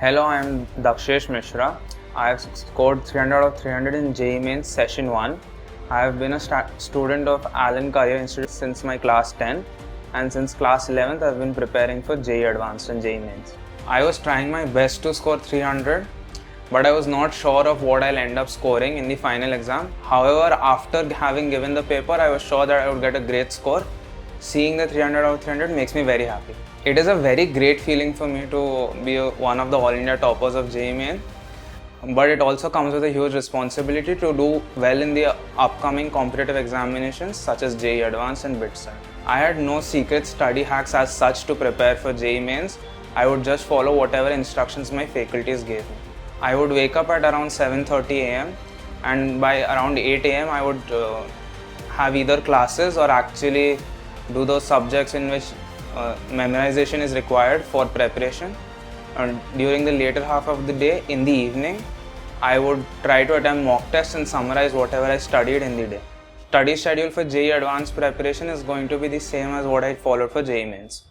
Hello, I am Dakshesh Mishra. I have scored 300 out of 300 in JEE Main Session 1. I have been a student of Allen Career Institute since my class 10, and since class 11th I have been preparing for JEE Advanced and JEE Mains. I was trying my best to score 300, but I was not sure of what I'll end up scoring in the final exam. However, after having given the paper, I was sure that I would get a great score. Seeing the 300 out of 300 makes me very happy. It is a very great feeling for me to be one of the All India toppers of JEE Main, but it also comes with a huge responsibility to do well in the upcoming competitive examinations such as JEE Advanced and BITSAT. I had no secret study hacks as such to prepare for JEE Mains. I would just follow whatever instructions my faculties gave me. I would wake up at around 7:30 am, and by around 8 am I would have either classes or actually do those subjects in which memorization is required for preparation. And during the later half of the day, in the evening, I would try to attempt mock tests and summarize whatever I studied in the day. Study schedule for JEE Advanced preparation is going to be the same as what I followed for JEE Mains.